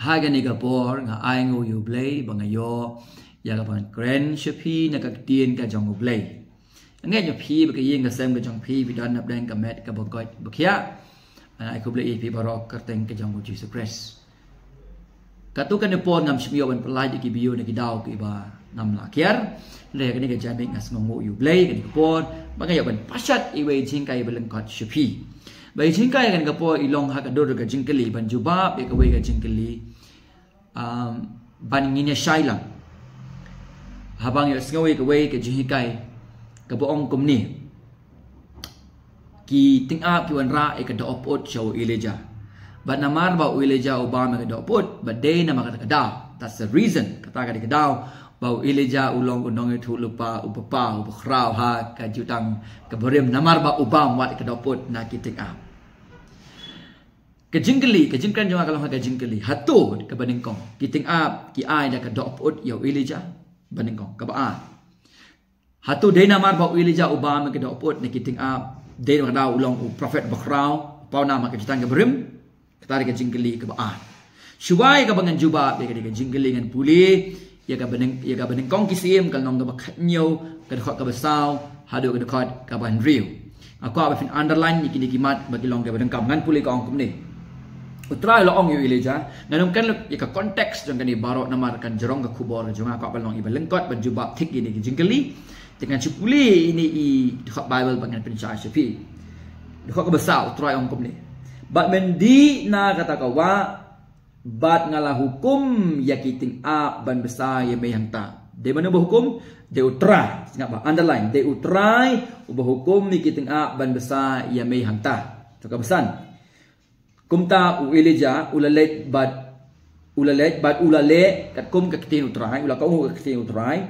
haga ni kapor nga ai ngu yu blay bangayo ya kapan grand shapi na kaktin ka jong blay ngay nhập phi bậc yên cả xem cái trong phi vì đó nạp đen cả mẹ cả bậc coi bậc kia ai cũng lấy phi bảo cả tên cái trong của Jesus Christ cả tu cái nepon ngam shmio ban pelai di kibio ni kidau ki ba nam la kiar le cái này cái jami ngas ngongo yu play cái nepon bagai ban pasat iwe jingkai beleng kot shpi bai jingkai kan kapo ilong ha ka do ka jingkeli ban juba be ka we ka jingkeli ban ngine shailang habang yo sngawi ka we ka jingkai ka bo ong kum ni ki ting up ki wan ra e ka do opot show Elijah but namar ba Elijah Obama ka do opot but day na makata kadaw that's the reason kata ka kadaw ba Elijah ulong unong itu lupa upapa upakraw ha ka jutang ka berim namar ba Obama wat ka do opot na ki ting up ka jingkeli ka jingkan jong kalau ha ka jingkeli hatut ka baningkong ki ting up ki ai da ka do opot yo Elijah baningkong ka ba hatu day namar ba Elijah Obama ka do opot na ki ting up day na kadaw ulong prophet bakraw pau nama ka jutang ka berim kata ka jingkeli ka baan shubai ka bangan juba be ka jingkeli ngan puli ya ka beneng kong kisim kal nong ka bakhat nyo ka khot ka basaw hadu ka khot ka ban riu aku apa fin underline ni kini kimat bagi long ka beneng kam ngan puli ka ong kum ni utrai lo ong yu Elijah nganum kan ya ka konteks jong kan ni barok namar kan jerong ka kubor jong aku apa long i balengkot ban juba thik ini ka jingkeli dengan cipuli ini i khot Bible bangan pencah syafi khot ka basaw utrai ong kum ni bat mendi na kata kawa bat ngalah hukum ya kiting a ban besar ya may hangta de mana hukum de utrai ingat ba underline de utrai ubah hukum ni kiting a ban besar ya may hangta to kabasan kumta u Elijah ulalet bat ulale kat kum ka kiting utrai ula ka ka kiting utrai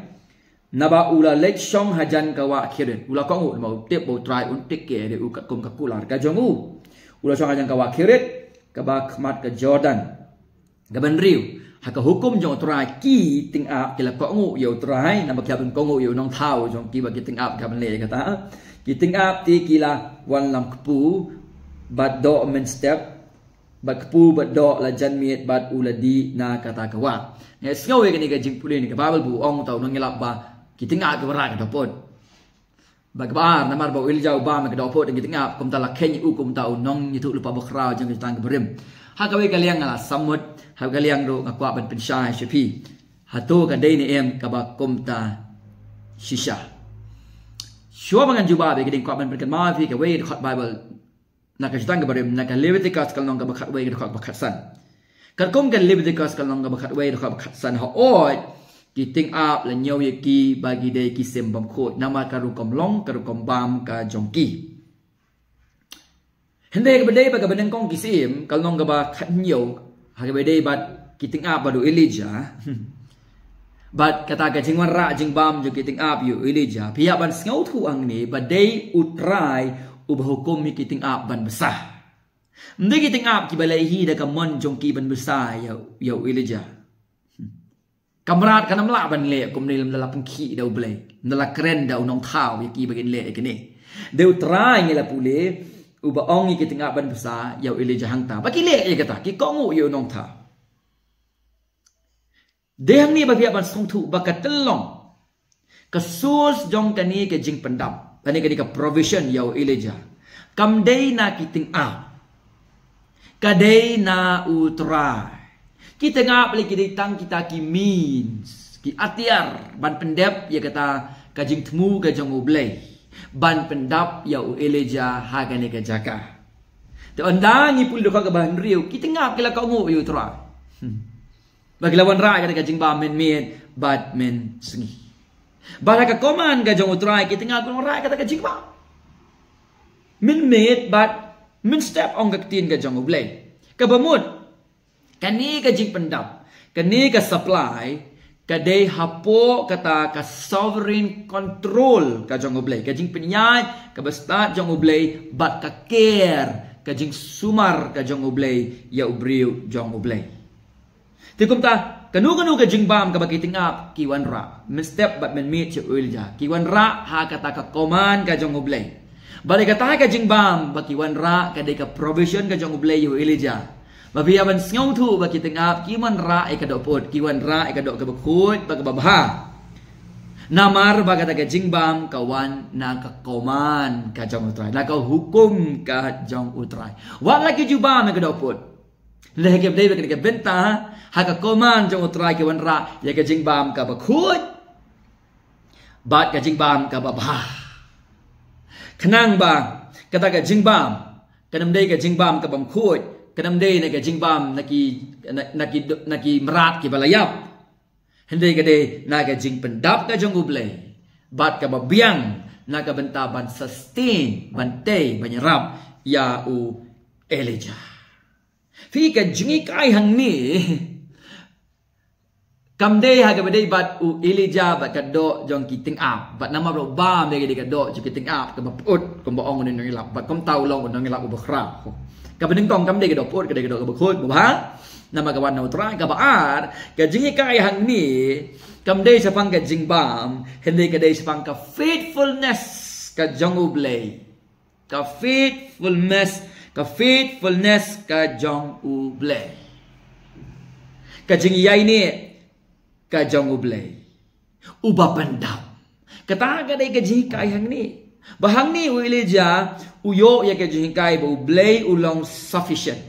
naba ulalet shong hajan kawa khiren ula ka mau tep bo utrai un tik ke de u kat kum ka kular ka jongu ulah soal yang kawak kirit kabak mat ke Jordan gaban riu haka hukum jong trai ki ting up kila ko ngu yo trai na bakya ben ko ngu yo nong thau jong ki ba ki ting up gaban le kata ki ting up ti kila wan lam kpu bad do men step bad kpu bad do la jan miet bad uladi na kata kawa ne sngaw ye ni ga jing pulin ni ka babal bu ong tau nong ngelap ba ki ting up ke bara ka dopot Bagbar namar ba Elijah Obama ka dopot ng gitingap kum tala kenya kum tao nong yitu lupa bakraw jang tang berim ha ka we kaliang ala samut ha kaliang ro ngakwa ban pensai shapi hatu ka day ni em ka ba kum ta shisha shua bangan juba be giting kwa ban perkan ma fi ka we khot Bible na ka tang berim na ka Leviticus kal nong ka bakhat we ka bakhat san kal kum ka Leviticus kal nong ka bakhat we ka bakhat san ha oi kiting up la nyaw ye ki bagi de ki sembam khot nama karu kom long karu kom bam ka jongki hende ka bedai ba ka beneng kong kisim kal nong ka ba khat nyaw ha ka bedai bat kiting up ba do Elijah bat kata ka jingwan ra jing bam jo kiting up yu Elijah pia ban ngau thu ang ni badai utrai ubah hukum mi kiting up ban besar mde kiting up ki balai hi da ka mon jongki ban besar ya Elijah Kamrat kanam la ban le kum ni la pengki dau blai la keren dau nong thau yaki bagin le ikini deu trai ngela pule uba ong ki tinga ban besar yau Elijah hangta baki le ye kata ki kongu yo nong tha dehang ni bagi ban song thu bakat telong kasus jong kani ke jing pendam kani ka provision yau Elijah kam dei na ki tinga kadei na utrai kita ngap lagi ditang kita ki means ki atiar ban pendap ya kata kajing temu ka jong oblay ban pendap ya Elijah ha ka ni ka jaka te andangi pul do ka ban riu kita ngap kila ka ngu yu tra bagi lawan ra ka kajing ba men bad men sengi bala ka koman ka jong utrai kita ngap ko ra ka kajing ba men bad men step on ka tin ka jong oblay ka bamut kani ka jing pendap kani ka supply kadai hapo kata ka sovereign control ka jong oblay ka jing penyai ka basta jong oblay bat ka care ka jing sumar ka jong oblay ya ubriu jong oblay tikum ta kanu ka jing bam ka bakiting up ki wan ra step bat men meet che Elijah ki wan ra ha kata ka command ka jong oblay balik kata ka jing bam baki wan ra kadai ka provision ka jong oblay yu Elijah Babi aban ngau thu ba kita ngap kiman ra ka do pot kiwan ra ka do ka bakut ba ka babha namar ba kata ka jingbam kawan na ka koman ka jong utrai na ka hukum ka jong utrai wa lagi jubam ka do pot le ke dei ba ka benta ha ka koman jong utrai kiwan ra ya ka jingbam ka bakut bat ka jingbam ka babha kenang ba kata ka jingbam kanam dei ka jingbam ka bamkut kanam day na jingbam naki merat ki balayap hindi ka day na jing pendap ka jong ublay bat ka babiang na ka benta ban sustain bantay banyarap ya u Elijah fi ka jingi kai hang ni kam day ha ka baday bat u Elijah bat ka do jong ki ting ap bat nama ro bam day ka do jong ki ting ap ka baput kom baong ni ngilap bat kom taw long ni ngilap u bakra Kapag kong kam day kadopot kaday kadok kabakot mo ba na magawan na utray kabaar kajingi kayang ni kam day sa pang kajingbam hindi kaday sa pang ka faithfulness ka jong ublay ka faithfulness ka jong ublay kajingi yay ni ka jong ublay uba pandam kata kaday kajingi kayang ni bahang ni u Elijah uyo ya ke jingkai bo blay ulong sufficient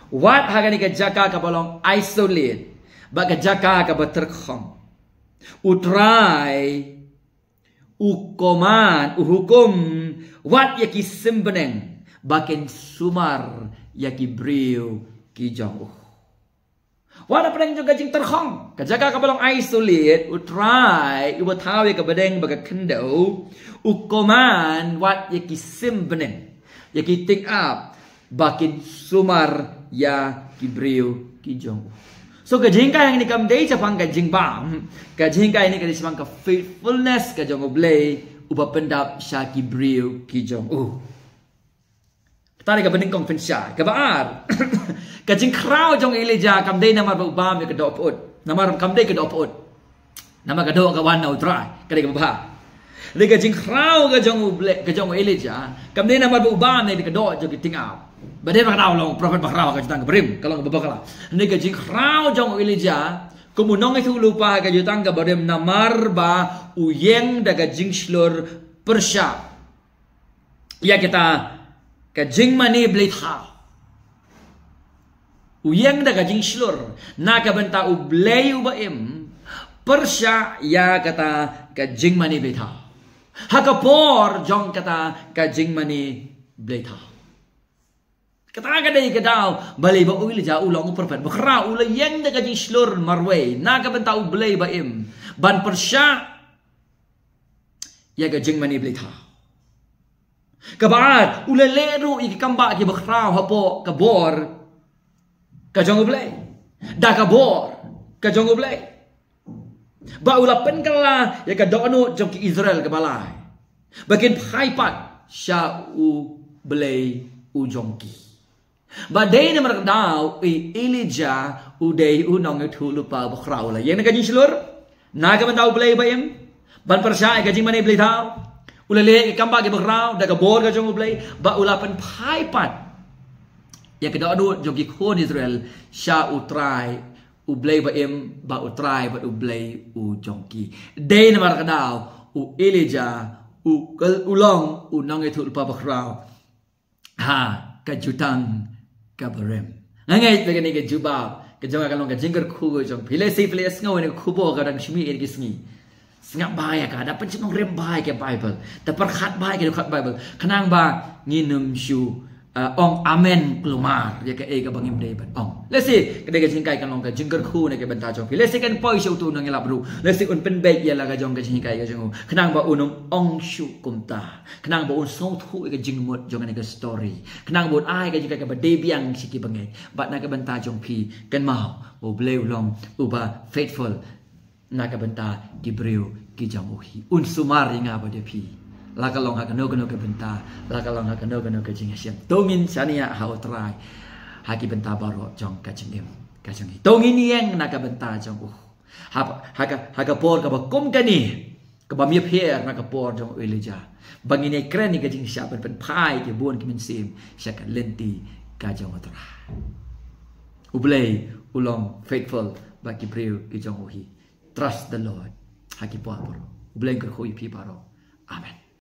what hagani ka jaka ka balong isolate ba ka jaka ka baterkhom utrai ukoman uhukum what ya ki simbeneng bakin sumar ya ki brio ki jong Wala pa rin yung gajing terhong. Kajaga ka balong isolate, utry, iwatawi ka badeng baga kendo, ukoman, wat yaki simbenen, yaki think up, bakin sumar, ya kibriyo, kijong. So kajing ka yang ini kamday sa pang kajing bam, kajing ka ini kadis pang ka faithfulness, kajong oblay, upapendap siya kibriyo, kijong. Tadi ka bening kong pensya, kabaar. Kajing kraw jong Elijah kamday namar ubam ya kadopot. Namar kamday kadopot. Nama kado kawan na utray. Kadai kabah. Le kajing kraw kajong Elijah kamday namar ubam ya kadot jong kitingaw. Badai raw long prophet bakraw kajutang kabrim kalong babakala. Le kajing kraw jong Elijah kumunong itu lupa kajutang kabrim namar ba uyeng daga jing shlor persya. Ya kita kajing mani blitha uyang da kajing shlur na kabanta ublay ubaim persya ya kata kajing mani blitha hakapor jong kata kajing mani blitha kata kadai kadaw balay ba Elijah ulong prophet bakra ulayang da kajing shlur marway na kabanta ublay baim ban persya ya kajing mani blitha Kabaat, ulalero ikikamba ki bakraw hapo kabor kajong ublay. Da kabor kajong ublay. Ba ulapen kala ya kadono jong ki Israel kabalay. Bakin phaipat sya ublay ujongki. Ba day na maradaw Elijah uday unong itu lupa bakraw la. Yang nagajing silur naga man daw ublay bayem. Ban persya kajing manay ublay daw. Ulale ikamba ke bagraw daga bor ka jong ublay ba ulapan phaipat ya kedua jogi khon Israel sha utrai ublay ba em ba utrai ba ublay u jongki day na markadaw u Elijah u ulong u nang itu pa bagraw ha kajutang kabarem ngangai begini ke jubab ke jong kalong ka jingger khu jong philesi philes ngau ne khubo ka dang shmi er kisngi Sengap bahaya ka dapat cemong rem bahaya ke Bible dapat khat bahaya ke Bible kenang ba nginum shu ong amen kelumar ya ke ka bangim dei ban ong lesi kedai ka jingkai kan long ka jingger khu ne ke benta jong lesi kan poi shu tu nang elap ru lesi un pen bek ya la ka jong ka jingkai ka jong kenang ba unong ong shu kumta kenang ba un so thu ka jingmot jong ne ka story kenang ba un ai ka jingkai ka ba de biang siki bangai bat na ka benta jong pi kan mau o bleu long uba faithful Naka benta Gibril kijamuhi unsumari nga ba depi lakalong hakano kano ka benta lakalong hakano kano ka jingasem tongin sania hautrai haki benta baro jong kajingem kajing tongin yang naka benta jong haka por ka bakum kani ka ba miep her naka por jong Elijah bangine kreni ka jing siap pen pai ke bon kimin sim syaka lenti ka jong utrai ublay ulong faithful ba Gabriel ki jong hi trust the Lord ha ki pa paro ublay ko pi paro amen